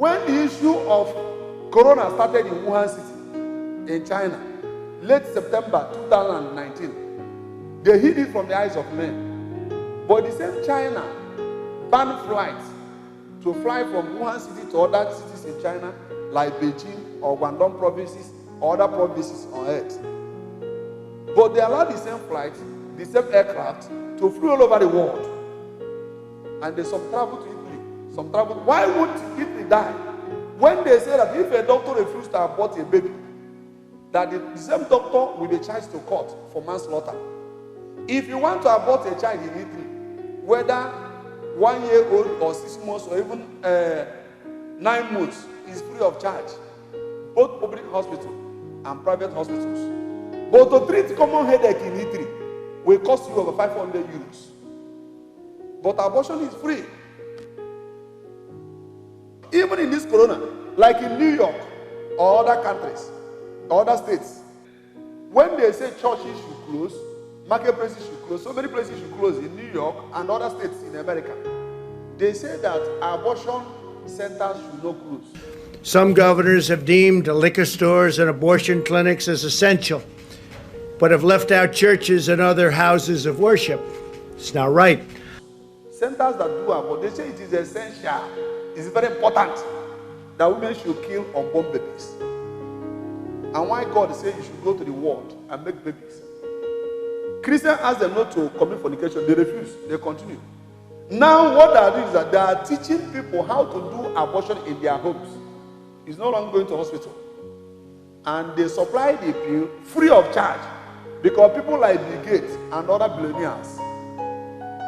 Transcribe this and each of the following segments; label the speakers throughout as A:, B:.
A: When the issue of corona started in Wuhan City, in China, late September 2019, they hid it from the eyes of men. But the same China banned flights to fly from Wuhan City to other cities in China, like Beijing or Guangdong provinces or other provinces on earth. But they allowed the same flights, the same aircraft to fly all over the world. And they some travel to Italy, some travel. Why would Italy die? When they say that if a doctor refuses to abort a baby, that the same doctor will be charged to court for manslaughter. If you want to abort a child in Italy, whether 1 year old or 6 months or even 9 months, is free of charge. Both public hospitals and private hospitals. But to treat common headache in Italy will cost you over 500 euros. But abortion is free. Even in this corona, like in New York or other countries, or other states, when they say churches should close, marketplaces should close, so many places should close in New York and other states in America, they say that abortion centers should not close.
B: Some governors have deemed liquor stores and abortion clinics as essential, but have left out churches and other houses of worship. It's not right.
A: Centers that do abortion, they say it is essential. It's very important that women should kill unborn babies. And why God said you should go to the world and make babies. Christians ask them not to commit fornication. They refuse. They continue. Now what they are doing is that they are teaching people how to do abortion in their homes. It's no longer going to hospital. And they supply the pill free of charge. Because people like Bill Gates and other billionaires,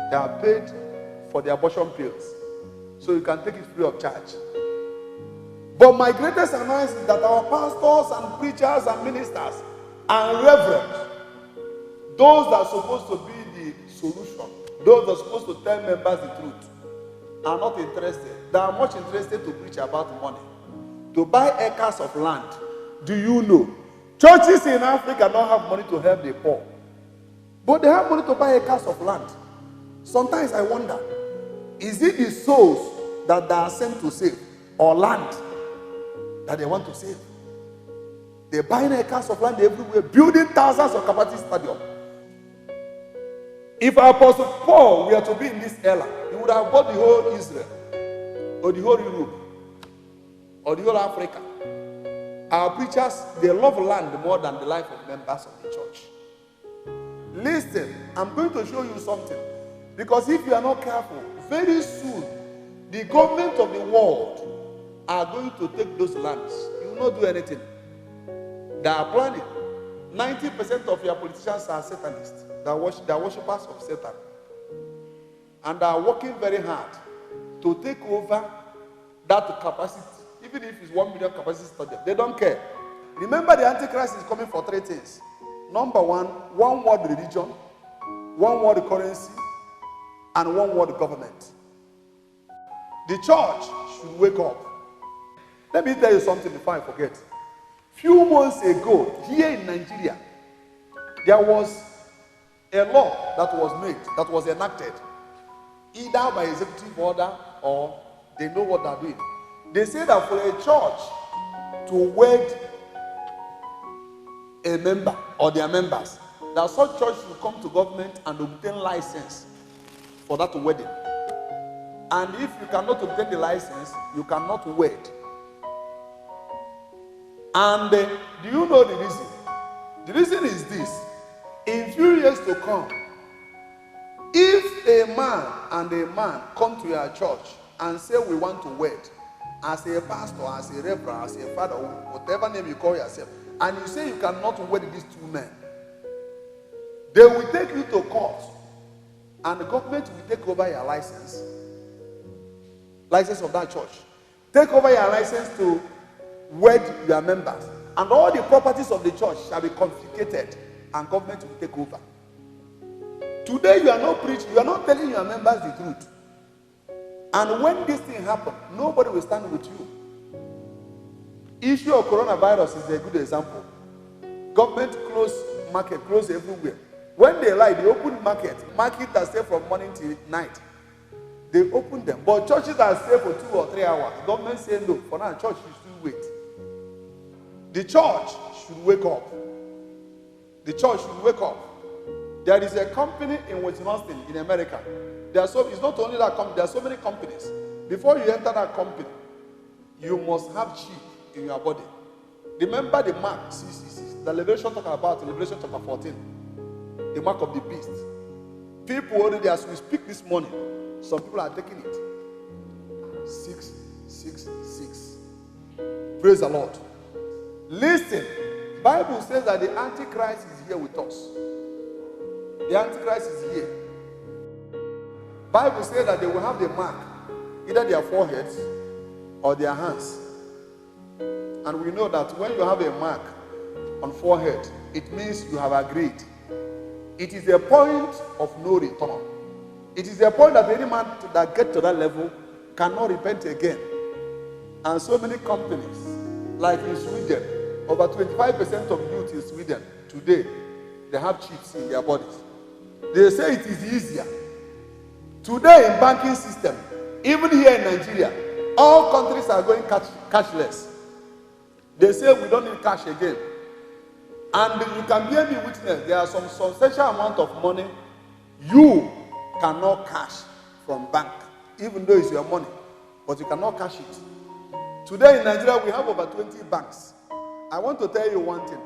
A: they are paid for the abortion pills. So you can take it free of charge. But my greatest annoyance is that our pastors and preachers and ministers and reverends, those that are supposed to be the solution, those that are supposed to tell members the truth, are not interested. They are much interested to preach about money, to buy acres of land. Do you know? Churches in Africa don't have money to help the poor, but they have money to buy acres of land. Sometimes I wonder, is it the souls that they are sent to save, or land that they want to save? They're buying acres of land everywhere, building thousands of capacity stadiums. If Apostle Paul were to be in this era, he would have bought the whole Israel, or the whole Europe, or the whole Africa. Our preachers, they love land more than the life of members of the church. Listen, I'm going to show you something. Because if you are not careful, very soon, the government of the world are going to take those lands. You will not do anything. They are planning. 90% of your politicians are Satanists. They are worshippers of Satan. And they are working very hard to take over that capacity. Even if it's 1 million capacity stadium, they don't care. Remember, the Antichrist is coming for 3 things. Number one world religion, one world currency, and one world government. The church should wake up. Let me tell you something before I forget. Few months ago, here in Nigeria, there was a law that was made, that was enacted, either by executive order or they know what they're doing. They say that for a church to wed a member or their members, that such church should come to government and obtain license for that wedding. And if you cannot obtain the license, you cannot wed. And do you know the reason? The reason is this. In few years to come, if a man and a man come to your church and say we want to wed, as a pastor, as a reverend, as a father, whatever name you call yourself, and you say you cannot wed these 2 men, they will take you to court, and the government will take over your license of that church. Take over your license to wed your members, and all the properties of the church shall be confiscated, and government will take over. Today you are not preaching, you are not telling your members the truth. And when this thing happens, nobody will stand with you. Issue of coronavirus is a good example. Government close market, close everywhere. When they lie, they open market that stay from morning till night. They open them. But churches that stay for 2 or 3 hours, government say no. For now, church should still wait. The church should wake up. The church should wake up. There is a company in Wisconsin, in America. It's not only that company, there are so many companies. Before you enter that company, you must have chip in your body. Remember the mark 666, the Revelation talk about in Revelation chapter 14, the mark of the beast. People already, as we speak this morning, some people are taking it. 666. Praise the Lord. Listen, Bible says that the Antichrist is here with us. The Antichrist is here. Bible says that they will have the mark, either their foreheads or their hands. And we know that when you have a mark on forehead, it means you have agreed. It is a point of no return. It is a point that any man that gets to that level cannot repent again. And so many companies, like in Sweden, over 25% of youth in Sweden today, they have chips in their bodies. They say it is easier. Today in banking system, even here in Nigeria, all countries are going cashless. They say we don't need cash again. And you can bear me witness, there are some substantial amount of money you cannot cash from bank, even though it's your money, but you cannot cash it. Today in Nigeria, we have over 20 banks. I want to tell you one thing.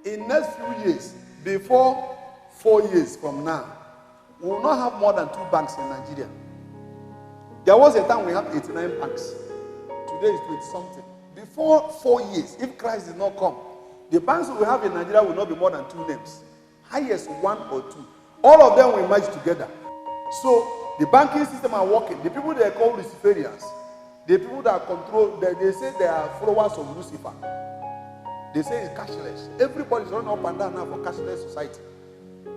A: In next few years, before 4 years from now, we will not have more than 2 banks in Nigeria. There was a time we had 89 banks. Today is 20 something. Before 4 years, if Christ did not come, the banks we have in Nigeria will not be more than 2 names. Highest 1 or 2. All of them will merge together. So the banking system are working. The people they call Luciferians, the people that control, they say they are followers of Lucifer. They say it's cashless. Everybody's running up and down now for cashless society.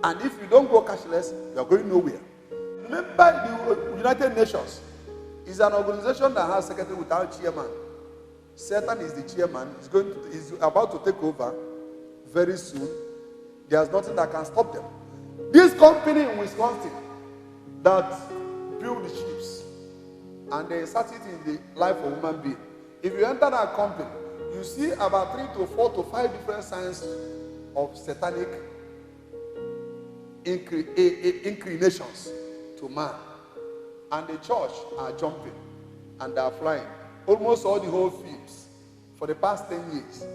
A: And if you don't go cashless, you're going nowhere. Remember, the United Nations is an organization that has secretary without chairman. Satan is the chairman. He's about to take over very soon. There's nothing that can stop them. This company in Wisconsin that build the ships and they insert it in the life of human being. If you enter that company, you see about 3 to 4 to 5 different signs of satanic inclinations to man. And the church are jumping and they are flying. Almost all the whole films for the past 10 years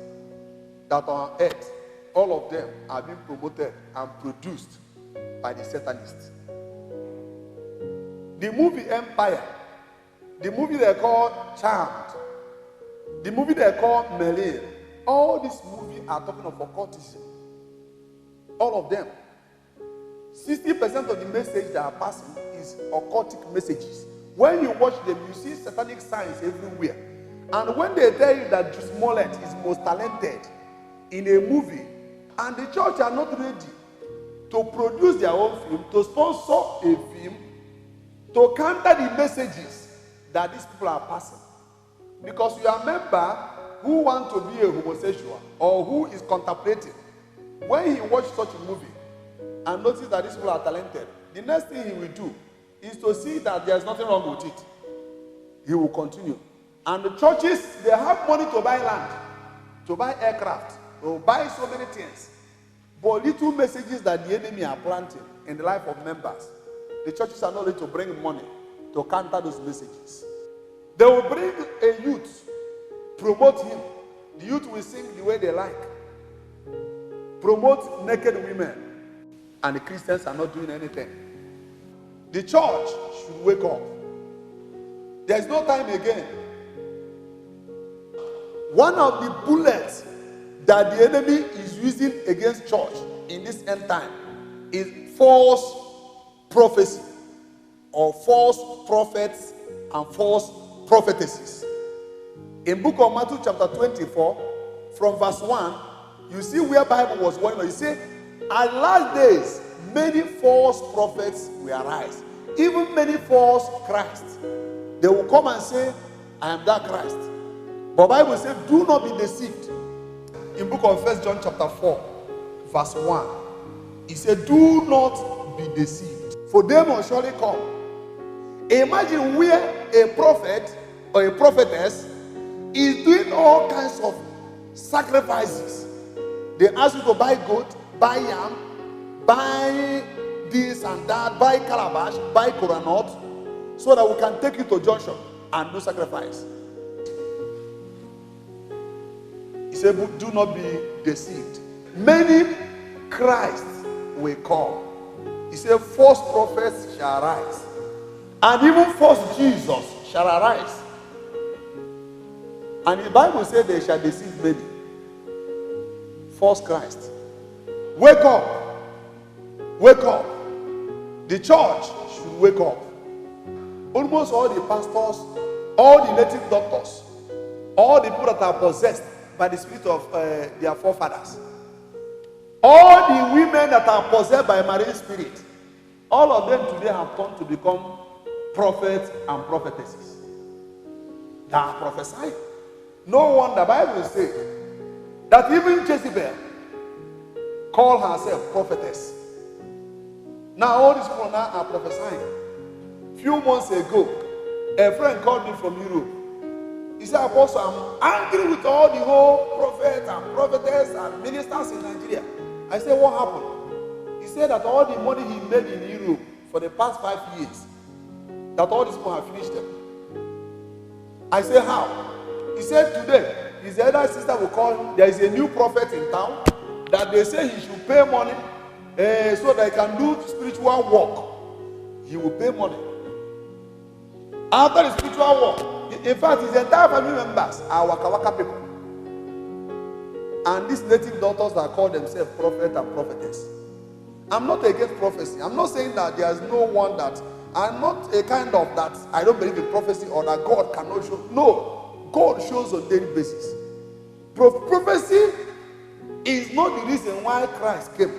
A: that are on earth, all of them are being promoted and produced by the Satanists. The movie Empire, the movie they call Charmed, the movie they call Merlin, all these movies are talking of occultism. All of them. 60% of the message that are passing is occultic messages. When you watch them, you see satanic signs everywhere. And when they tell you that Smollett is most talented in a movie, and the church are not ready to produce their own film, to sponsor a film, to counter the messages that these people are passing. Because you are a member who wants to be a homosexual or who is contemplating, when he watches such a movie and notices that these people are talented, the next thing he will do is to see that there's nothing wrong with it. He will continue. And the churches, they have money to buy land, to buy aircraft, to buy so many things. But little messages that the enemy are planting in the life of members, the churches are not ready to bring money to counter those messages. They will bring a youth, promote him. The youth will sing the way they like. Promote naked women. And the Christians are not doing anything. The church should wake up. There's no time again. One of the bullets that the enemy is using against church in this end time is false prophecy or false prophets and false prophetesses. In book of Matthew chapter 24 from verse 1, you see where Bible was warning. You see, at last days many false prophets will arise, even many false Christs. They will come and say, I am that Christ. But Bible says, do not be deceived. In book of 1 John chapter 4, verse 1, he said, do not be deceived. For they must surely come. Imagine where a prophet or a prophetess is doing all kinds of sacrifices. They ask you to buy goat, buy yam, buy this and that, buy calabash, buy coconut, so that we can take you to junction and do sacrifice. He said, do not be deceived. Many Christ will come. He said, false prophets shall arise, and even false Jesus shall arise. And the Bible said they shall deceive many. False Christ. Wake up. Wake up. The church should wake up. Almost all the pastors, all the native doctors, all the people that are possessed by the spirit of their forefathers, all the women that are possessed by marine spirit, all of them today have turned to become prophets and prophetesses. They are prophesying. No wonder the Bible says that even Jezebel called herself prophetess. Now all these people now are prophesying. Few months ago, a friend called me from Europe. He said, Apostle, I'm angry with all the whole prophets and prophetess and ministers in Nigeria. I said, what happened? He said that all the money he made in Europe for the past 5 years, that all these people have finished them. I said, how? He said, today, his elder sister will call him. There is a new prophet in town that they say he should pay money so that he can do spiritual work. He will pay money. After the spiritual work, in fact, his entire family members are Waka Waka people. And these native daughters that call themselves prophet and prophetess. I'm not against prophecy. I'm not saying that there is no one that, I'm not a kind of that I don't believe in prophecy or that God cannot show. No, God shows on daily basis. Prophecy is not the reason why Christ came.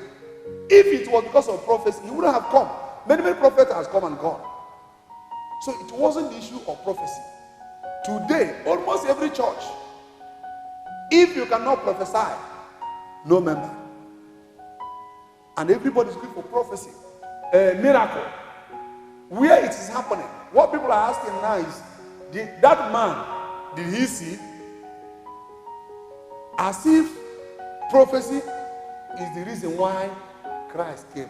A: If it was because of prophecy, he wouldn't have come. Many prophets has come and gone. So it wasn't the issue of prophecy. Today, almost every church, if you cannot prophesy, no member. And everybody is looking for prophecy, a miracle. Where it is happening, what people are asking now is, did that man, did he see? As if prophecy is the reason why Christ came.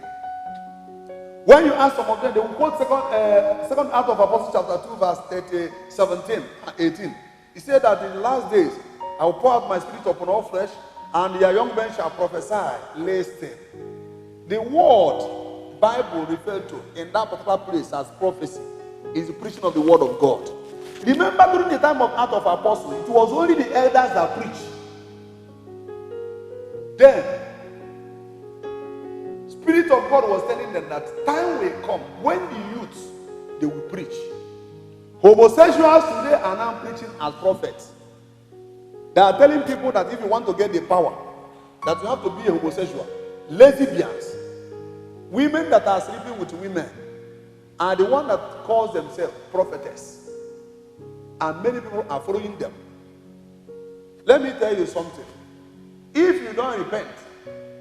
A: When you ask some of them, they will quote second Act of Apostles chapter 2 verse 17 and 18. He said that in the last days, I will pour out my spirit upon all flesh, and your young men shall prophesy. Listen. The word Bible referred to in that particular place as prophecy is the preaching of the word of God. Remember during the time of Acts of Apostles, it was only the elders that preached. Then, Spirit of God was telling them that time will come when the youths, they will preach. Homosexuals today are now preaching as prophets. They are telling people that if you want to get the power, that you have to be a homosexual. Lesbians, women that are sleeping with women, are the one that calls themselves prophetess. And many people are following them. Let me tell you something. If you don't repent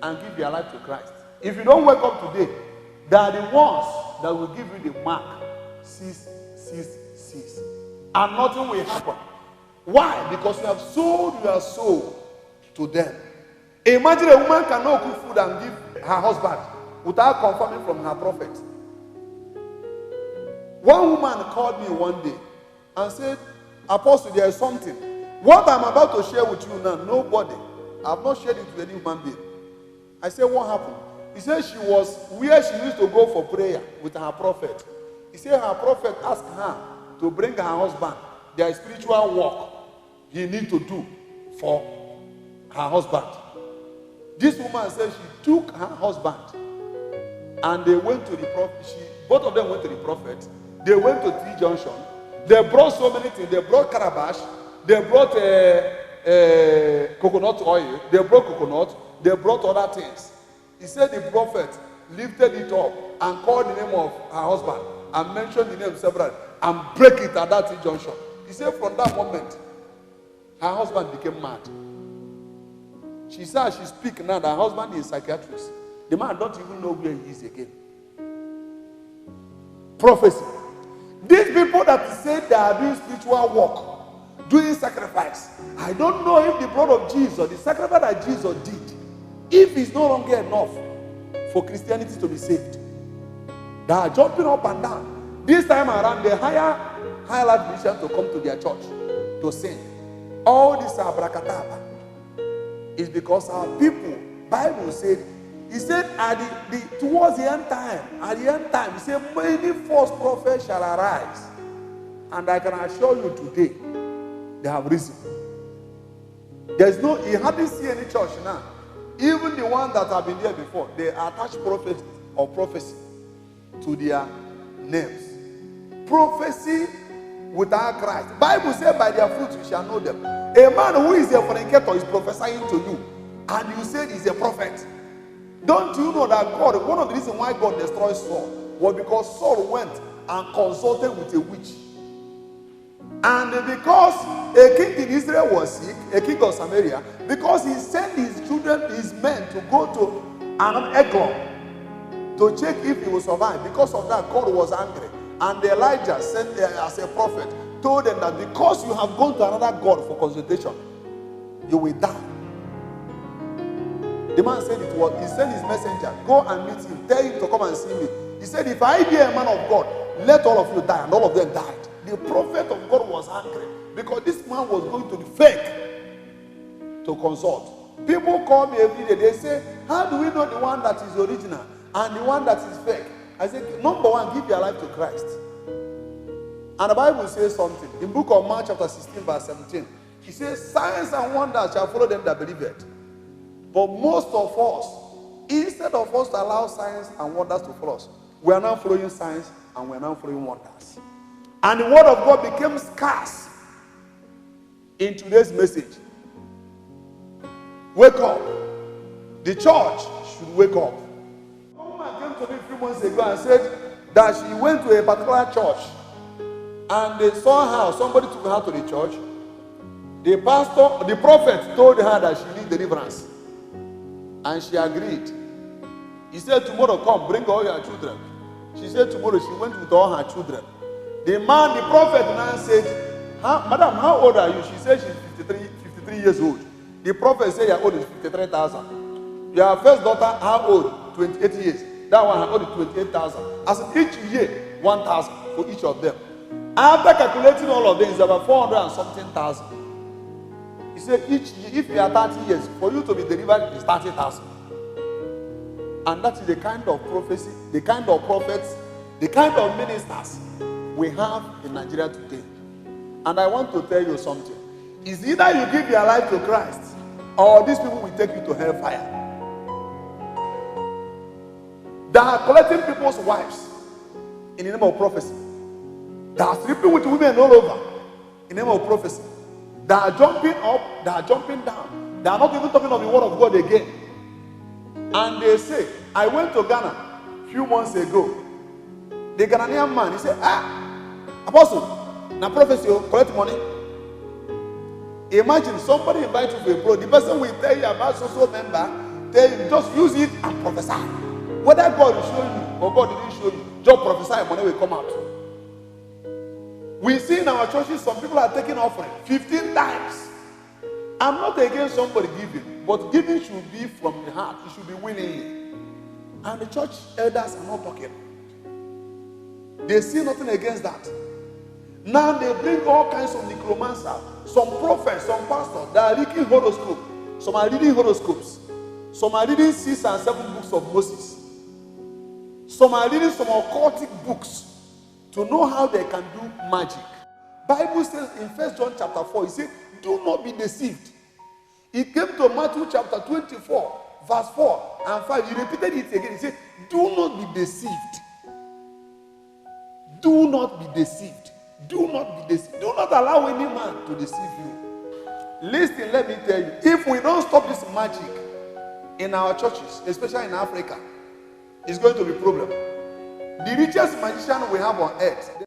A: and give your life to Christ, if you don't wake up today, they are the ones that will give you the mark 666. And nothing will happen. Why? Because you have sold your soul to them. Imagine a woman cannot cook food and give her husband without confirming from her prophet. One woman called me one day and said, Apostle, there is something. What I'm about to share with you now, nobody. I have not shared it with any human being. I said, what happened? He said she was where she used to go for prayer with her prophet. He said her prophet asked her to bring her husband their spiritual work he need to do for her husband. This woman said she took her husband and they went to the prophet. Both of them went to the prophet. They went to T Junction. They brought so many things. They brought calabash. They brought coconut oil. They brought coconut. They brought other things. He said the prophet lifted it up and called the name of her husband and mentioned the name several and break it at that T Junction. He said from that moment, her husband became mad. She said she speak now that her husband is a psychiatrist. The man don't even know where he is again. Prophecy. This People that say they are doing spiritual work, doing sacrifice. I don't know if the blood of Jesus, the sacrifice that Jesus did, if it's no longer enough for Christianity to be saved. They are jumping up and down. This time around, they hire life musicians to come to their church to sing. All this abracadabra is because our people, Bible said, he said at towards the end time, he said, many false prophets shall arise. And I can assure you today, they have risen. He hardly see any church now. Even the ones that have been there before, they attach prophet or prophecy to their names. Prophecy without Christ. Bible says, by their fruits you shall know them. A man who is a fornicator is prophesying to you, and you say he's a prophet. Don't you know that God, one of the reasons why God destroyed Saul was because Saul went and consulted with a witch. And because a king in Israel was sick, a king of Samaria, because he sent his children, his men, to go to an Eglon to check if he will survive. Because of that, God was angry. And Elijah sent as a prophet, told them that because you have gone to another God for consultation, you will die. The man said he sent his messenger, go and meet him, tell him to come and see me. He said, if I be a man of God, let all of you die. And all of them died. The prophet of God was angry because this man was going to the fake to consult. People call me every day. They say, how do we know the one that is original and the one that is fake? I say, number one, give your life to Christ. And the Bible says something. In the book of Mark chapter 16 verse 17, he says, signs and wonders shall follow them that believe it. But most of us, instead of us to allow signs and wonders to follow us, we are now following signs and we are now following wonders. And the word of God became scarce in today's message. Wake up. The church should wake up. A woman came to me a few months ago and said that she went to a particular church and they saw her, somebody took her to the church. The prophet told her that she needs deliverance. And she agreed. He said, tomorrow come, bring all your children. She said tomorrow she went with all her children. The prophet now said, madam, how old are you? She said she's 53 years old. The prophet said your old is 53,000. Your first daughter, how old? 28 years. That one, her old is 28,000. As in each year, 1,000 for each of them. After calculating all of them, it's about 400 and something thousand. He said each year, if you are 30 years, for you to be delivered is 30,000. And that is the kind of prophecy, the kind of prophets, the kind of ministers we have in Nigeria today. And I want to tell you something. It's either you give your life to Christ or these people will take you to hellfire. They are collecting people's wives in the name of prophecy. They are sleeping with women all over in the name of prophecy. They are jumping up, they are jumping down. They are not even talking of the word of God again. And they say, I went to Ghana a few months ago. The Ghanaian man, he said, Apostle, now prophecy, collect money. Imagine somebody invites you for a pro. The person will tell you about social member, tell you just use it and prophesy. Whether God will show you or God didn't show you, just prophesy and money will come out. We see in our churches some people are taking offering 15 times. I'm not against somebody giving, but giving should be from the heart. It should be willingly. And the church elders are not talking. They see nothing against that. Now they bring all kinds of necromancer, some prophets, some pastors that are reading horoscopes. Some are reading horoscopes. Some are reading 6 and 7 books of Moses. Some are reading some occultic books to know how they can do magic. Bible says in 1 John chapter 4, he said, do not be deceived. He came to Matthew chapter 24, verse 4 and 5. He repeated it again. He said, do not be deceived. Do not be deceived. Do not be deceived. Do not allow any man to deceive you. Listen, let me tell you, if we don't stop this magic in our churches, especially in Africa, it's going to be a problem. The richest magician we have on earth,